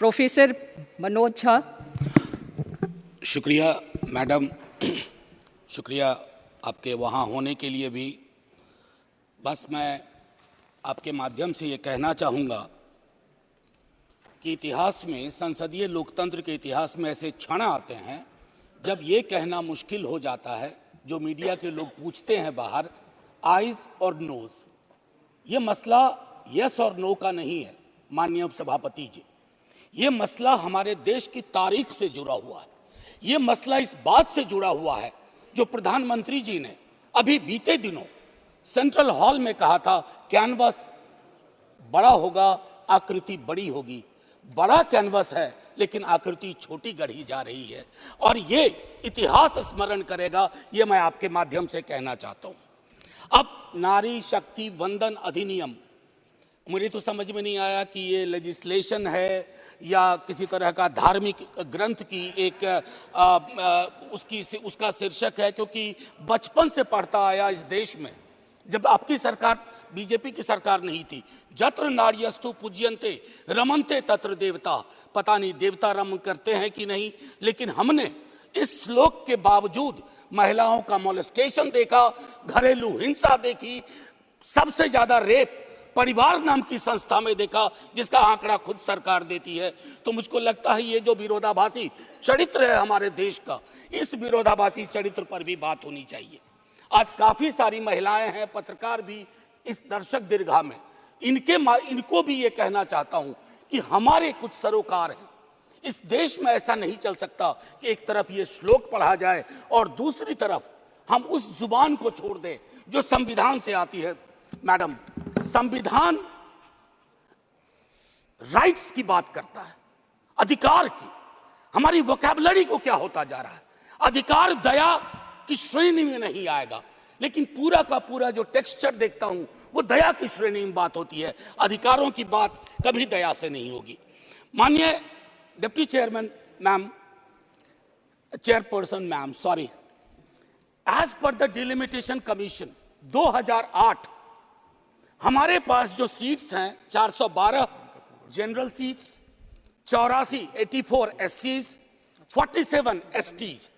Professor Manoj Jha. शुक्रिया madam, शुक्रिया आपके वहाँ होने के लिए भी। बस मैं आपके माध्यम से ये कहना चाहूँगा कि इतिहास में, संसदीय लोकतंत्र के इतिहास में ऐसे क्षण आते हैं जब ये कहना मुश्किल हो जाता है, जो मीडिया के लोग पूछते हैं बाहर, आइज और नोज। ये मसला यस और नो का नहीं है माननीय उपसभापति जी, ये मसला हमारे देश की तारीख से जुड़ा हुआ है। ये मसला इस बात से जुड़ा हुआ है जो प्रधानमंत्री जी ने अभी बीते दिनों सेंट्रल हॉल में कहा था, कैनवस बड़ा होगा, आकृति बड़ी होगी। बड़ा कैनवस है लेकिन आकृति छोटी गढ़ी जा रही है, और ये इतिहास स्मरण करेगा, ये मैं आपके माध्यम से कहना चाहता हूं। अब नारी शक्ति वंदन अधिनियम, मुझे तो समझ में नहीं आया कि ये लेजिस्लेशन है या किसी तरह का धार्मिक ग्रंथ की एक उसका शीर्षक है, क्योंकि बचपन से पढ़ता आया इस देश में, जब आपकी सरकार बीजेपी की सरकार नहीं थी, जत्र नार्यस्तु पूज्यन्ते रमन्ते तत्र देवता। पता नहीं देवता रम करते हैं कि नहीं, लेकिन हमने इस श्लोक के बावजूद महिलाओं का मोलेस्टेशन देखा, घरेलू हिंसा देखी, सबसे ज्यादा रेप परिवार नाम की संस्था में देखा, जिसका आंकड़ा खुद सरकार देती है। तो मुझको लगता है ये जो विरोधाभासी चरित्र है हमारे देश का, इस विरोधाभासी चरित्र पर भी बात होनी चाहिए। आज काफी सारी महिलाएं हैं, पत्रकार भी इस दर्शक दीर्घा में, इनको भी ये कहना चाहता हूं कि हमारे कुछ सरोकार हैं। इस देश में ऐसा नहीं चल सकता कि एक तरफ ये श्लोक पढ़ा जाए और दूसरी तरफ हम उस जुबान को छोड़ दें जो संविधान से आती है। मैडम, संविधान राइट्स की बात करता है, अधिकार की। हमारी वोकैबुलरी को क्या होता जा रहा है? अधिकार दया की श्रेणी में नहीं आएगा, लेकिन पूरा का पूरा जो टेक्सचर देखता हूं वो दया की श्रेणी में बात होती है। अधिकारों की बात कभी दया से नहीं होगी। माननीय deputy chairman ma'am, chairperson ma'am, sorry, as per the delimitation commission 2008 हमारे पास जो सीट्स हैं 412 जनरल सीट्स, 84 एससीज, 47 एसटीज।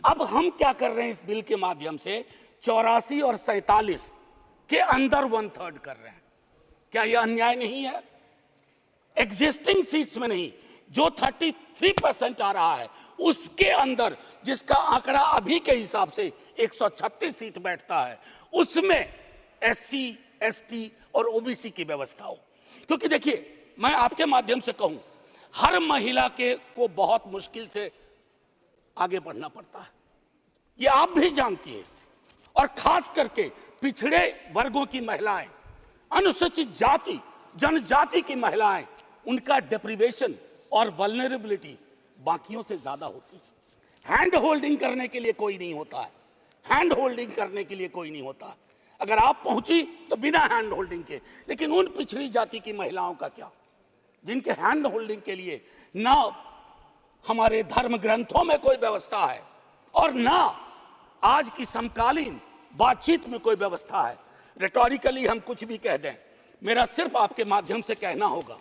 अब हम क्या कर रहे हैं इस बिल के माध्यम से, 84 और 47 के अंदर 1/3 कर रहे हैं। क्या यह अन्याय नहीं है? एग्जिस्टिंग सीट्स में नहीं, जो 33% आ रहा है उसके अंदर, जिसका आंकड़ा अभी के हिसाब से 136 सीट बैठता है, उसमें एससी, एसटी और ओबीसी की व्यवस्था हो। क्योंकि देखिए, मैं आपके माध्यम से कहूं, हर महिला को बहुत मुश्किल से आगे बढ़ना पड़ता है, ये आप भी जानती हैं। और खास करके पिछड़े वर्गों की महिलाएं, अनुसूचित जाति जनजाति की महिलाएं, उनका डिप्रिवेशन और वल्नरेबिलिटी बाकियों से ज्यादा होती है। हैंड होल्डिंग करने के लिए कोई नहीं होता है, हैंड होल्डिंग करने के लिए कोई नहीं होता है। अगर आप पहुंची तो बिना हैंड होल्डिंग के, लेकिन उन पिछड़ी जाति की महिलाओं का क्या, जिनके हैंड होल्डिंग के लिए ना हमारे धर्म ग्रंथों में कोई व्यवस्था है और ना आज की समकालीन बातचीत में कोई व्यवस्था है। रेटोरिकली हम कुछ भी कह दें, मेरा सिर्फ आपके माध्यम से कहना होगा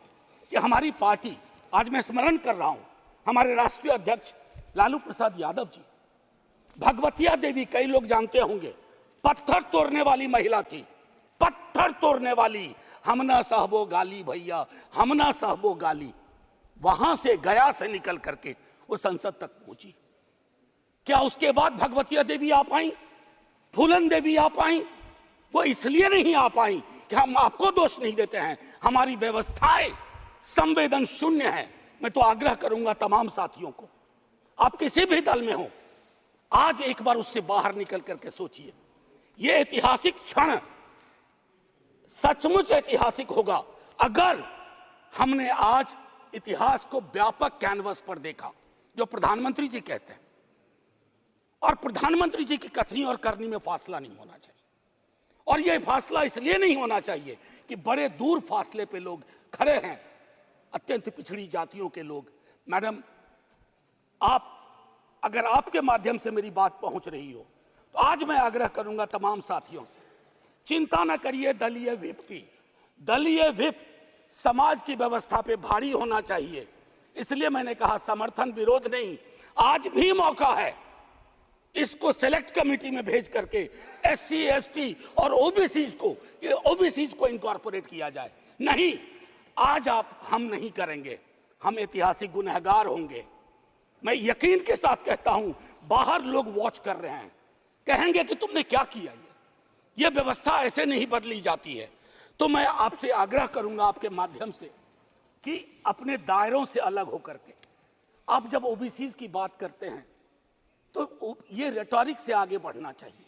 कि हमारी पार्टी, आज मैं स्मरण कर रहा हूं, हमारे राष्ट्रीय अध्यक्ष लालू प्रसाद यादव जी, भगवतिया देवी, कई लोग जानते होंगे, पत्थर तोड़ने वाली महिला थी, पत्थर तोड़ने वाली। हम ना सहबो गाली भैया, हम ना सहबो गाली। वहां से, गया से निकल करके वो संसद तक पहुंची। क्या उसके बाद भगवतिया देवी आ पाई, फूलन देवी आ पाई? वो इसलिए नहीं आ पाई कि हम आपको दोष नहीं देते हैं, हमारी व्यवस्थाएं संवेदन शून्य है। मैं तो आग्रह करूंगा तमाम साथियों को, आप किसी भी दल में हो, आज एक बार उससे बाहर निकल करके सोचिए। यह ऐतिहासिक क्षण सचमुच ऐतिहासिक होगा अगर हमने आज इतिहास को व्यापक कैनवस पर देखा, जो प्रधानमंत्री जी कहते हैं। और प्रधानमंत्री जी की कथनी और करनी में फासला नहीं होना चाहिए, और यह फासला इसलिए नहीं होना चाहिए कि बड़े दूर फासले पे लोग खड़े हैं, अत्यंत पिछड़ी जातियों के लोग। मैडम, आप, अगर आपके माध्यम से मेरी बात पहुंच रही हो, तो आज मैं आग्रह करूंगा तमाम साथियों से, चिंता न करिए दलीय व्हिप की। दलीय व्हिप समाज की व्यवस्था पे भारी होना चाहिए, इसलिए मैंने कहा समर्थन विरोध नहीं, आज भी मौका है इसको सेलेक्ट कमेटी में भेज करके एससी एसटी और ओबीसी को इनकॉर्पोरेट किया जाए। नहीं, आज हम नहीं करेंगे, हम ऐतिहासिक गुनहगार होंगे। मैं यकीन के साथ कहता हूं, बाहर लोग वॉच कर रहे हैं, कहेंगे कि तुमने क्या किया, ये व्यवस्था ऐसे नहीं बदली जाती है। तो मैं आपसे आग्रह करूंगा आपके माध्यम से कि अपने दायरों से अलग होकर के आप जब ओबीसी की बात करते हैं तो ये रेटोरिक से आगे बढ़ना चाहिए,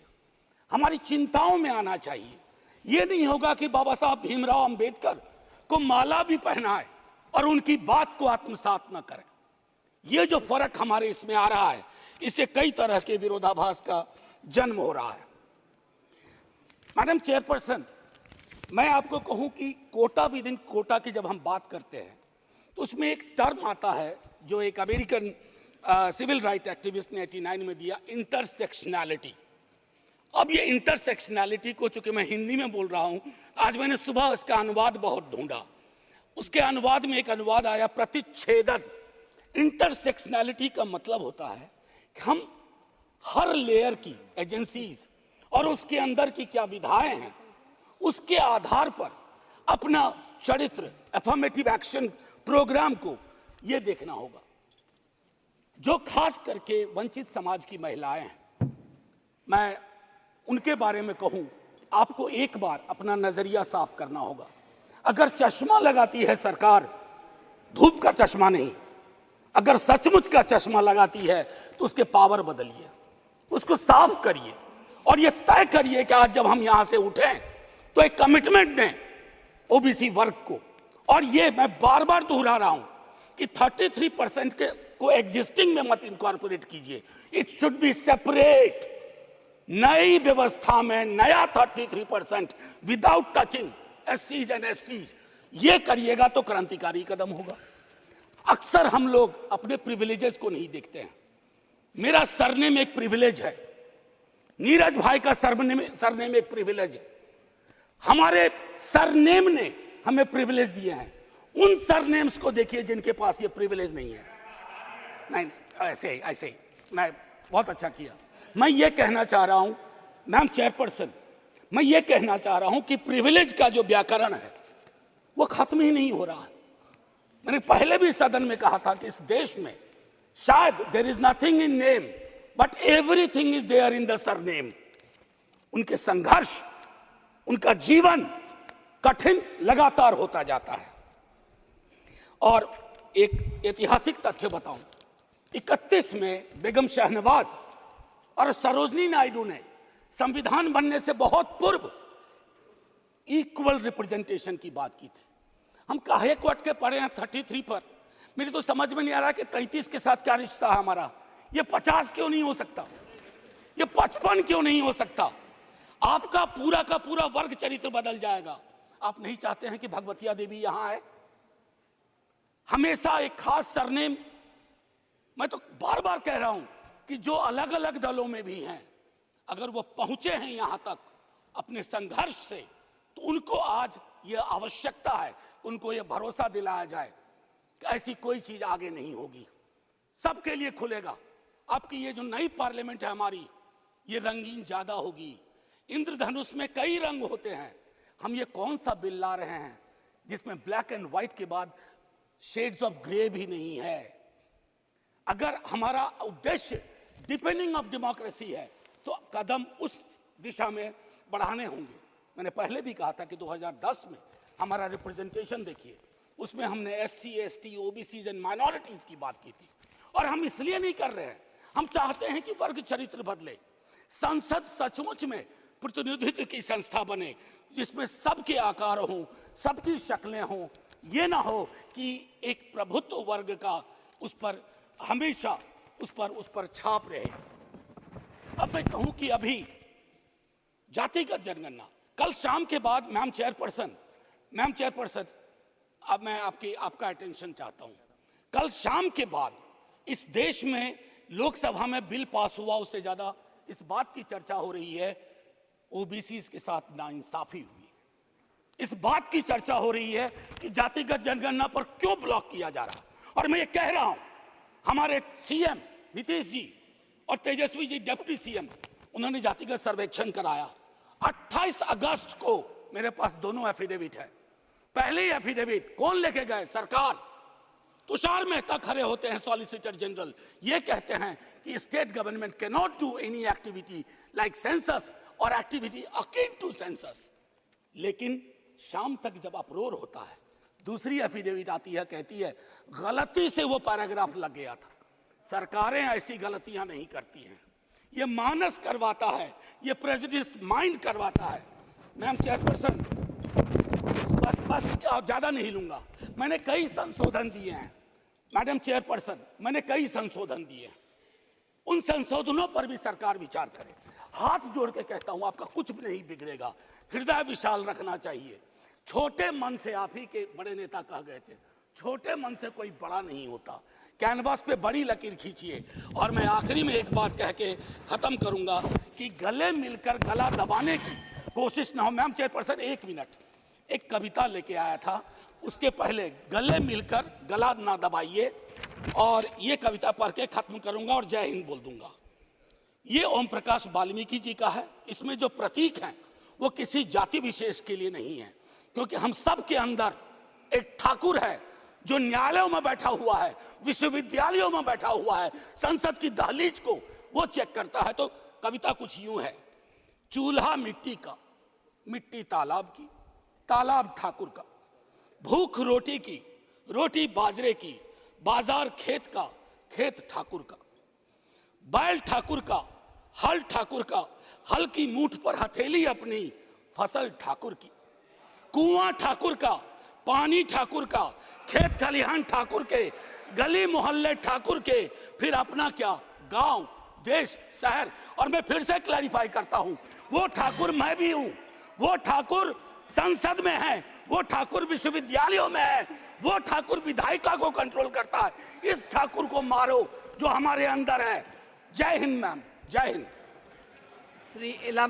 हमारी चिंताओं में आना चाहिए। ये नहीं होगा कि बाबा साहब भीमराव अंबेडकर को माला भी पहनाए और उनकी बात को आत्मसात न करें। ये जो फर्क हमारे इसमें आ रहा है, इससे कई तरह के विरोधाभास का जन्म हो रहा है। मैडम चेयरपर्सन, मैं आपको कहूं कि कोटा विद इन कोटा की जब हम बात करते हैं तो उसमें एक टर्म आता है जो एक अमेरिकन सिविल राइट एक्टिविस्ट ने 89 में दिया, इंटरसेक्शनैलिटी। अब ये इंटरसेक्शनैलिटी को, चूंकि मैं हिंदी में बोल रहा हूं, आज मैंने सुबह इसका अनुवाद बहुत ढूंढा, उसके अनुवाद में एक अनुवाद आया प्रतिच्छेदन। इंटरसेक्शनैलिटी का मतलब होता है कि हम हर लेयर की एजेंसीज और उसके अंदर की क्या विधाएं हैं, उसके आधार पर अपना चरित्र, अफर्मेटिव एक्शन प्रोग्राम को यह देखना होगा। जो खास करके वंचित समाज की महिलाएं हैं, मैं उनके बारे में कहूं, आपको एक बार अपना नजरिया साफ करना होगा। अगर चश्मा लगाती है सरकार, धूप का चश्मा नहीं, अगर सचमुच का चश्मा लगाती है तो उसके पावर बदलिए, उसको साफ करिए और ये तय करिए कि आज जब हम यहां से उठें तो एक कमिटमेंट दें ओबीसी वर्ग को। और ये मैं बार बार दोहरा रहा हूं कि 33% के को एग्जिस्टिंग में मत इनकॉर्पोरेट कीजिए, इट शुड बी सेपरेट। नई व्यवस्था में नया 33% विदाउट टचिंग एससीज एंड एसटीज, ये करिएगा तो क्रांतिकारी कदम होगा। अक्सर हम लोग अपने प्रिविलेजेस को नहीं देखते हैं। मेरा सरनेम एक प्रिविलेज है, नीरज भाई का सरनेम एक प्रिविलेज है, हमारे सरनेम ने हमें प्रिविलेज दिए हैं। उन सरनेम्स को देखिए जिनके पास ये प्रिविलेज नहीं है। नहीं, ऐसे ही मैं बहुत अच्छा किया। मैं ये कहना चाह रहा हूं मैम चेयरपर्सन, मैं ये कहना चाह रहा हूं कि प्रिविलेज का जो व्याकरण है वो खत्म ही नहीं हो रहा है। मैंने पहले भी सदन में कहा था कि इस देश में शायद there is nothing in name but everything is there in the surname. उनके संघर्ष, उनका जीवन कठिन लगातार होता जाता है। और एक ऐतिहासिक तथ्य बताऊं, 31 में बेगम शहनवाज और सरोजनी नायडू ने संविधान बनने से बहुत पूर्व इक्वल रिप्रेजेंटेशन की बात की थी। हम काहे को अटके पड़े हैं 33 पर? मेरी तो समझ में नहीं आ रहा कि 33 के साथ क्या रिश्ता है हमारा। ये 50 क्यों नहीं हो सकता, ये 55 क्यों नहीं हो सकता? आपका पूरा का पूरा वर्ग चरित्र बदल जाएगा। आप नहीं चाहते हैं कि भगवतिया देवी यहां आए? हमेशा एक खास सरनेम, मैं तो बार बार कह रहा हूं कि जो अलग अलग दलों में भी हैं, अगर वो पहुंचे हैं यहां तक अपने संघर्ष से, तो उनको आज ये आवश्यकता है, उनको ये भरोसा दिलाया जाए कि ऐसी कोई चीज आगे नहीं होगी, सबके लिए खुलेगा। आपकी ये जो नई पार्लियामेंट है हमारी, ये रंगीन ज्यादा होगी। इंद्रधनुष में कई रंग होते हैं। हम ये कौन सा बिल ला रहे हैं जिसमें ब्लैक एंड व्हाइट के बाद शेड्स ऑफ ग्रे भी नहीं है? अगर हमारा उद्देश्य डिपेंडिंग ऑफ डेमोक्रेसी है तो कदम उस दिशा में बढ़ाने होंगे। मैंने पहले भी कहा था कि 2010 में हमारा रिप्रेजेंटेशन देखिए, उसमें हमने SC, ST, OBC and minorities की बात की थी। और हम इसलिए नहीं कर रहे हैं, हम चाहते हैं कि वर्ग चरित्र बदले, संसद सचमुच में प्रतिनिधित्व की संस्था बने जिसमें सबके आकार हों, सबकी शक्लें हों। ये ना हो कि एक प्रभुत्व वर्ग का उस पर हमेशा उस पर छाप रहे। अब मैं कहूं कि अभी जातिगत जनगणना कल शाम के बाद, मैम चेयरपर्सन, अब मैं आपका अटेंशन चाहता हूं। कल शाम के बाद इस देश में लोकसभा में बिल पास हुआ, उससे ज्यादा इस बात की चर्चा हो रही है ओबीसी के साथ नाइंसाफी हुई। इस बात की चर्चा हो रही है कि जातिगत जनगणना पर क्यों ब्लॉक किया जा रहा है। और मैं ये कह रहा हूं, हमारे सीएम नीतीश जी और तेजस्वी जी डिप्टी सीएम, उन्होंने जातिगत सर्वेक्षण कराया। 28 अगस्त को मेरे पास दोनों एफिडेविट है। पहले एफिडेविट कौन लेके गए? सरकार। तुषार मेहता खड़े होते हैं, सॉलिसिटर जनरल, ये कहते हैं कि state government can not do any activity like census और एक्टिविटी अकिन टू सेंसस। लेकिन शाम तक जब अप्रोर होता है, दूसरी एफिडेविट आती है, कहती है गलती से वो पैराग्राफ लग गया था। सरकारें ऐसी गलतियां नहीं करती हैं, ये मानस करवाता है, ये प्रेजुडिस माइंड करवाता है। मैम चेयरपर्सन, बस ज्यादा नहीं लूंगा। मैंने कई संशोधन दिए हैं मैडम चेयरपर्सन, मैंने कई संशोधन दिए हैं। उन संशोधनों पर भी सरकार विचार करे। हाथ जोड़ के कहता हूं, आपका कुछ भी नहीं बिगड़ेगा। हृदय विशाल रखना चाहिए। छोटे मन से, आप ही के बड़े नेता कह गए थे, छोटे मन से कोई बड़ा नहीं होता। कैनवास पे बड़ी लकीर खींचिए। और मैं आखिरी में एक बात कह के खत्म करूंगा कि गले मिलकर गला दबाने की कोशिश ना हो। मैम चेयरपर्सन, 1 मिनट, एक कविता लेके आया था, उसके पहले गले मिलकर गला ना दबाइए, और ये कविता पढ़ के खत्म करूंगा और जय हिंद बोल दूंगा। ये ओम प्रकाश वाल्मीकि जी का है। इसमें जो प्रतीक हैं वो किसी जाति विशेष के लिए नहीं है, क्योंकि हम सब के अंदर एक ठाकुर है जो न्यायालयों में बैठा हुआ है, विश्वविद्यालयों में बैठा हुआ है, संसद की दहलीज को वो चेक करता है। तो कविता कुछ यूं है। चूल्हा मिट्टी का, मिट्टी तालाब की, तालाब ठाकुर का, भूख रोटी की, रोटी बाजरे की, बाजार खेत का, खेत ठाकुर का, बैल ठाकुर का, हल ठाकुर का, हल की मूठ पर हथेली अपनी, फसल ठाकुर की, कुआं ठाकुर का, पानी ठाकुर का, खेत खलिहान ठाकुर के, गली मोहल्ले ठाकुर के, फिर अपना क्या, गांव, देश, शहर। और मैं फिर से क्लैरिफाई करता हूं, वो ठाकुर मैं भी हूं, वो ठाकुर संसद में है, वो ठाकुर विश्वविद्यालयों में है, वो ठाकुर विधायिका को कंट्रोल करता है। इस ठाकुर को मारो जो हमारे अंदर है। जय हिंद मैम, जय हिंद। श्री इलाम